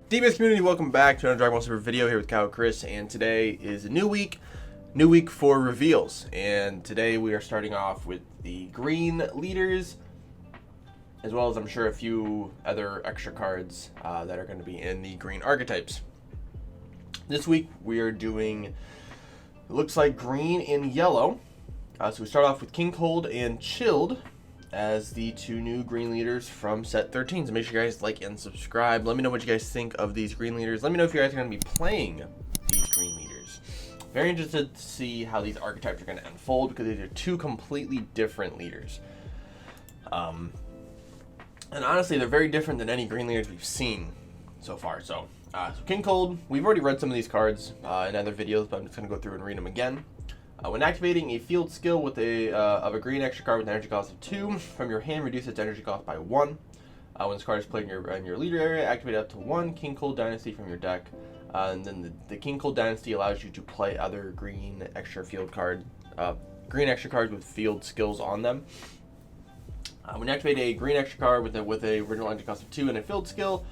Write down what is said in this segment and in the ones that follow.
DBS community, welcome back to another Draftbox-Ku video here with Kyle Chris, and today is a new week for reveals. And today we are starting off with the green leaders, as well as I'm sure a few other extra cards that are going to be in the green archetypes. This week we are doing, it looks like green and yellow. So we start off with King Cold and Chilled as the two new green leaders from set 13. So make sure you guys like and subscribe. Let me know what you guys think of these green leaders. Let me know if you guys are going to be playing these green leaders. Very interested to see how these archetypes are going to unfold, because these are two completely different leaders. And honestly, they're very different than any green leaders we've seen so far. So King Cold, we've already read some of these cards in other videos, but I'm just going to go through and read them again. When activating a field skill with a green extra card with an energy cost of 2 from your hand, reduce its energy cost by 1. When this card is played in your leader area, activate up to 1 King Cold Dynasty from your deck. And then the King Cold Dynasty allows you to play other green extra field card, green extra cards with field skills on them. When you activate a green extra card with a original energy cost of 2 and a field skill,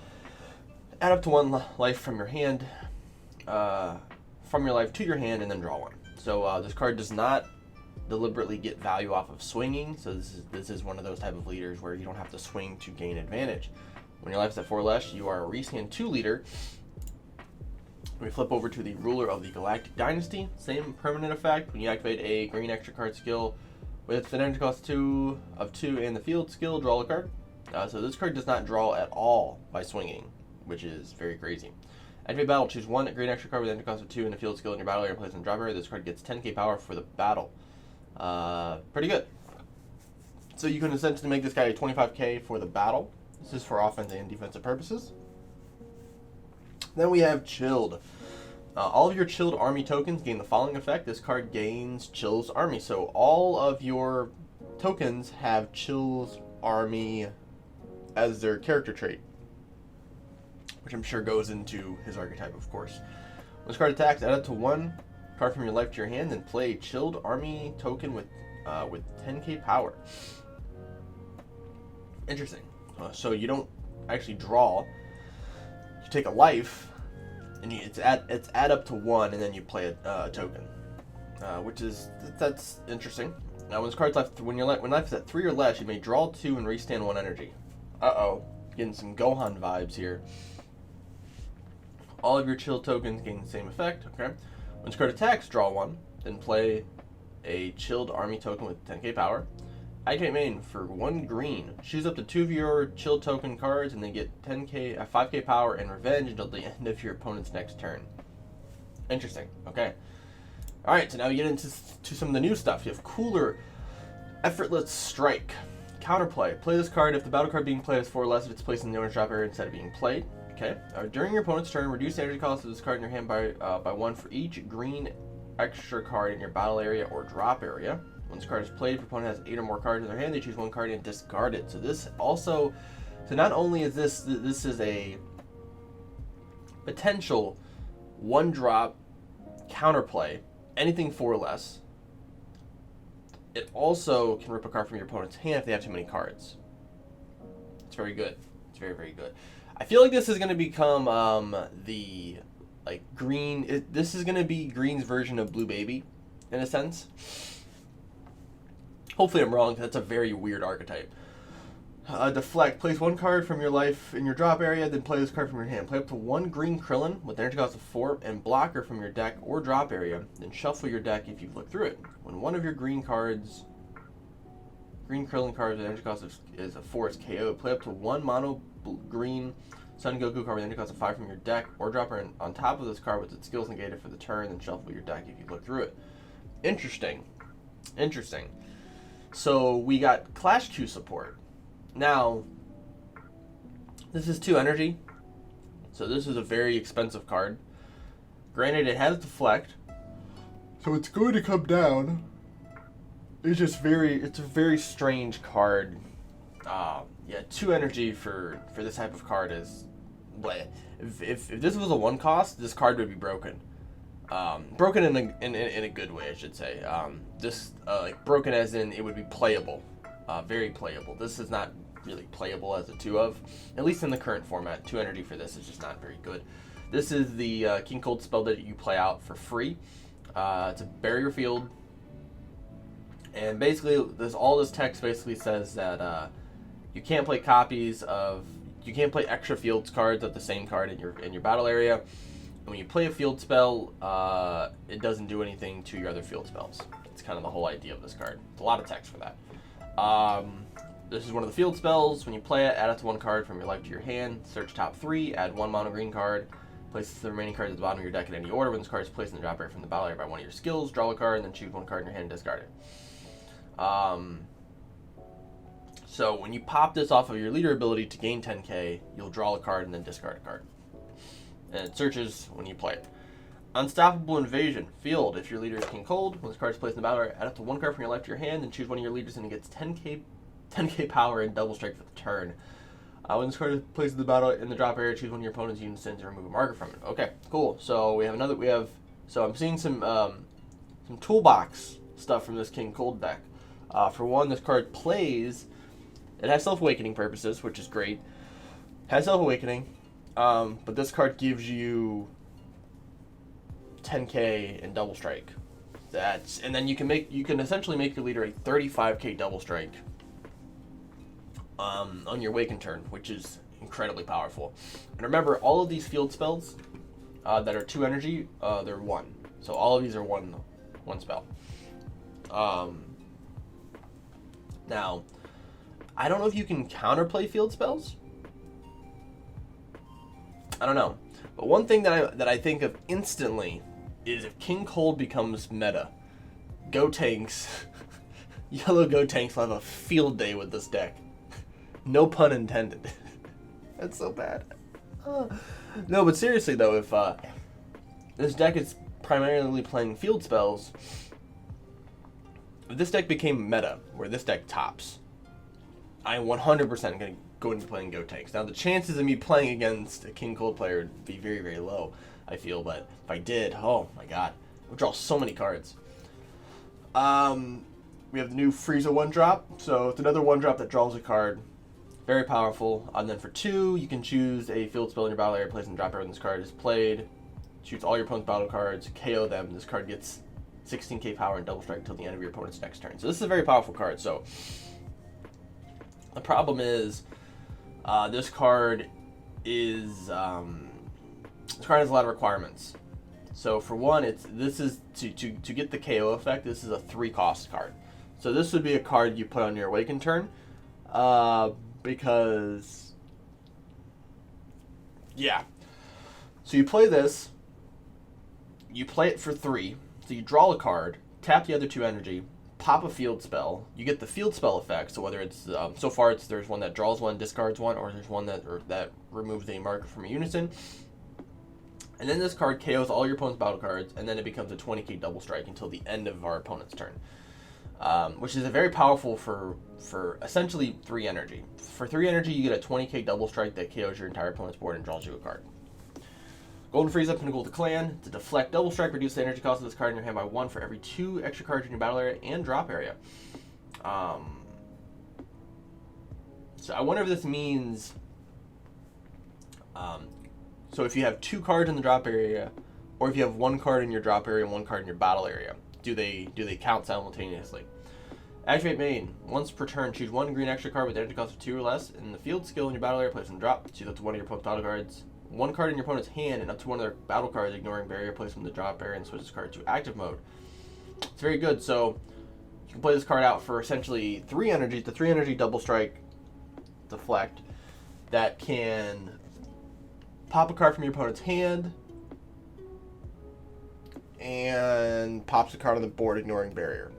add up to 1 life from your hand, to your hand, and then draw 1. So this card does not deliberately get value off of swinging. So this is one of those type of leaders where you don't have to swing to gain advantage. When your life is at 4 less, you are a Rescan 2 leader. We flip over to the Ruler of the Galactic Dynasty. Same permanent effect. When you activate a green extra card skill with an energy cost of 2 and the field skill, draw a card. So this card does not draw at all by swinging, which is very crazy. Activate battle, choose 1 green extra card with energy cost of 2 and a field skill in your battle area and place in the drop area. This card gets 10k power for the battle. Pretty good. So you can essentially make this guy 25k for the battle. This is for offensive and defensive purposes. Then we have Chilled. All of your Chilled army tokens gain the following effect. This card gains Chill's army. So all of your tokens have Chill's army as their character trait, which I'm sure goes into his archetype, of course. When this card attacks, add up to 1 card from your life to your hand, then play a Chilled army token with 10k power. Interesting. So you don't actually draw. You take a life, and it's add up to 1, and then you play a token, that's interesting. Now, when this card's left, when life is at 3 or less, you may draw 2 and restand 1 energy. Getting some Gohan vibes here. All of your Chilled tokens gain the same effect. Okay. When this card attacks, draw 1, then play a Chilled army token with 10k power. Activate main for 1 green. Choose up to 2 of your Chilled token cards, and they get 5k power and revenge until the end of your opponent's next turn. Interesting. Okay. All right. So now you get into some of the new stuff. You have Cooler, Effortless Strike. Counterplay. Play this card if the battle card being played is 4 or less if it's placed in the owner's drop area instead of being played. Okay. During your opponent's turn, reduce the energy cost of this card in your hand by 1 for each green extra card in your battle area or drop area. When this card is played, if your opponent has 8 or more cards in their hand, they choose 1 card and discard it. So this also, not only is this is a potential 1-drop counterplay, anything 4 or less. It also can rip a card from your opponent's hand if they have too many cards. It's very good. It's very, very good. I feel like this is going to become green. This is going to be green's version of Blue Baby, in a sense. Hopefully I'm wrong, because that's a very weird archetype. Deflect. Place 1 card from your life in your drop area, then play this card from your hand. Play up to 1 green Krillin with energy cost of 4 and blocker from your deck or drop area, then shuffle your deck if you've looked through it. When one of your green Krillin cards with energy cost is a 4 is KO, play up to 1 mono green Son Goku card with energy cost of 5 from your deck or drop her on top of this card with its skills negated for the turn, then shuffle your deck if you look through it. Interesting. So we got Clash-Ku support. Now, this is 2 energy, so this is a very expensive card. Granted, it has Deflect, so it's going to come down. It's a very strange card. Yeah, 2 energy for this type of card is, if this was a 1 cost, this card would be broken. Broken in a good way, I should say. Broken as in it would be playable. Very playable. This is not really playable as a 2 of, at least in the current format. 2 energy for this is just not very good. This is the King Cold spell that you play out for free. It's a barrier field, and basically all this text basically says that you can't play you can't play extra fields cards of the same card in your battle area. And when you play a field spell, it doesn't do anything to your other field spells. It's kind of the whole idea of this card. It's a lot of text for that. This is one of the field spells. When you play it, add it to 1 card from your life to your hand. Search top 3, add 1 mono green card. Place the remaining cards at the bottom of your deck in any order. When this card is placed in the drop area from the battle area by one of your skills, draw a card, and then choose 1 card in your hand and discard it. So when you pop this off of your leader ability to gain 10k, you'll draw a card and then discard a card. And it searches when you play it. Unstoppable Invasion. Field. If your leader is King Cold, when this card is placed in the battle area, add up to 1 card from your life to your hand and choose one of your leaders and it gets 10k power and double strike for the turn. When this card is placed in the battle in the drop area, choose one of your opponent's units and remove a marker from it. Okay, cool. So so I'm seeing some toolbox stuff from this King Cold deck. For one, this card it has Self-Awakening purposes, which is great. Has Self-Awakening, but this card gives you 10k and double strike. And then you can essentially make your leader a 35k double strike on your Awaken turn, which is incredibly powerful. And remember, all of these field spells that are 2 energy, they're 1. So all of these are one spell. Now, I don't know if you can counterplay field spells. I don't know. But one thing that I think of instantly is if King Cold becomes meta, Go Tanks, yellow Go Tanks will have a field day with this deck. No pun intended. That's so bad. No, but seriously though, if this deck is primarily playing field spells, if this deck became meta, where this deck tops, I am 100% going to go into playing Go Tanks. Now, the chances of me playing against a King Cold player would be very, very low, I feel, but if I did, oh my god, I would draw so many cards. We have the new Frieza 1-drop, so it's another 1-drop that draws a card. Very powerful. And then for 2, you can choose a field spell in your battle area, place in the drop area when this card is played. Shoots all your opponent's battle cards, KO them. This card gets 16k power and double strike until the end of your opponent's next turn. So this is a very powerful card. So the problem is, this card has a lot of requirements. So for one, this is to get the KO effect. This is a 3-cost card. So this would be a card you put on your Awaken turn, because yeah. So you play this. You play it for 3. So you draw a card, tap the other 2 energy, pop a field spell. You get the field spell effect. So whether it's so far there's one that draws 1, discards 1, or there's one that removes a marker from a unison. And then this card KOs all your opponent's battle cards, and then it becomes a 20k double strike until the end of our opponent's turn, which is a very powerful for essentially 3 energy. For 3 energy, you get a 20k double strike that KOs your entire opponent's board and draws you a card. Golden Frieza, Pinnacle of the Clan. To deflect double strike, reduce the energy cost of this card in your hand by 1 for every 2 extra cards in your battle area and drop area. So I wonder if this means, so if you have 2 cards in the drop area, or if you have 1 card in your drop area and 1 card in your battle area, do they count simultaneously? Activate main. Once per turn, choose 1 green extra card with energy cost of 2 or less in the field skill in your battle area. Place in the drop. Choose up to 1 of your opponent's battle cards. 1 card in your opponent's hand and up to 1 of their battle cards, ignoring barrier. Place them in the drop area and switch this card to active mode. It's very good. So you can play this card out for essentially 3 energy. The 3 energy double strike deflect that can pop a card from your opponent's hand and pops a card on the board, ignoring barrier.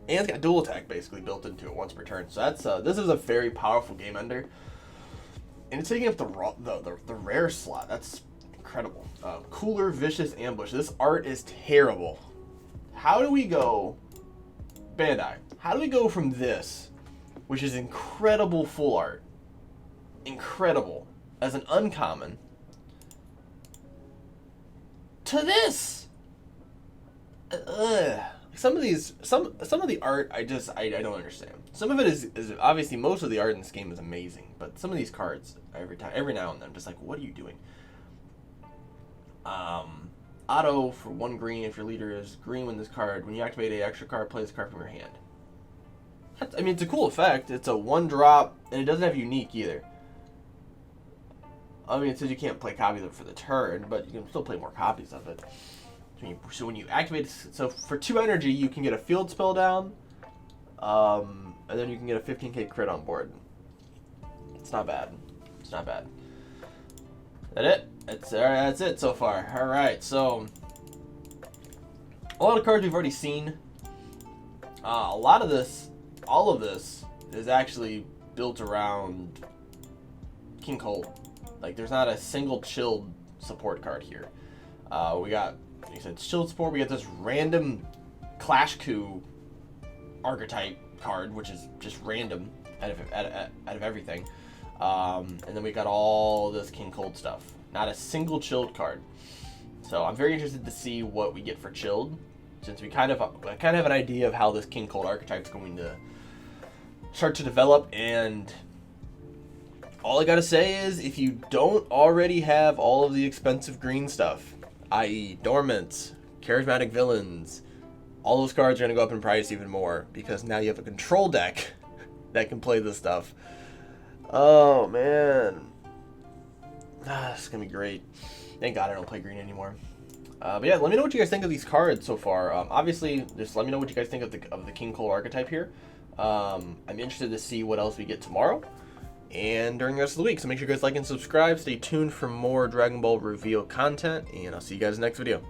And it's got dual attack basically built into it once per turn. So that's this is a very powerful game ender, and it's taking up the rare slot. That's incredible. Cooler Vicious Ambush. This art is terrible. How do we go, Bandai? How do we go from this, which is incredible full art, incredible as an uncommon, to this? some of the art I don't understand. Some of it is obviously, most of the art in this game is amazing, but some of these cards every now and then I'm just like, what are you doing? Auto for 1 green if your leader is green when you activate a extra card, play this card from your hand. I mean, it's a cool effect. It's a 1-drop, and it doesn't have unique either. I mean, it says you can't play copies of it for the turn, but you can still play more copies of it. So when you activate, so for 2 energy, you can get a field spell down, and then you can get a 15k crit on board. It's not bad. It's not bad. That it? That's it so far. All right, so a lot of cards we've already seen. All of this is actually built around King Cold. Like, there's not a single chilled support card here. We got, like I said, chilled support. We got this random Clash-Ku archetype card, which is just random out of everything. And then we got all this King Cold stuff. Not a single chilled card. So I'm very interested to see what we get for chilled, since we kind of have an idea of how this King Cold archetype is going to start to develop. And all I gotta say is, if you don't already have all of the expensive green stuff, i.e. Dormants, Charismatic Villains, all those cards are gonna go up in price even more, because now you have a control deck that can play this stuff. Oh man, it's gonna be great. Thank God I don't play green anymore. But yeah, let me know what you guys think of these cards so far. Obviously, just let me know what you guys think of the King Cold archetype here. I'm interested to see what else we get tomorrow and during the rest of the week. So make sure you guys like and subscribe. Stay tuned for more Dragon Ball reveal content, and I'll see you guys next video.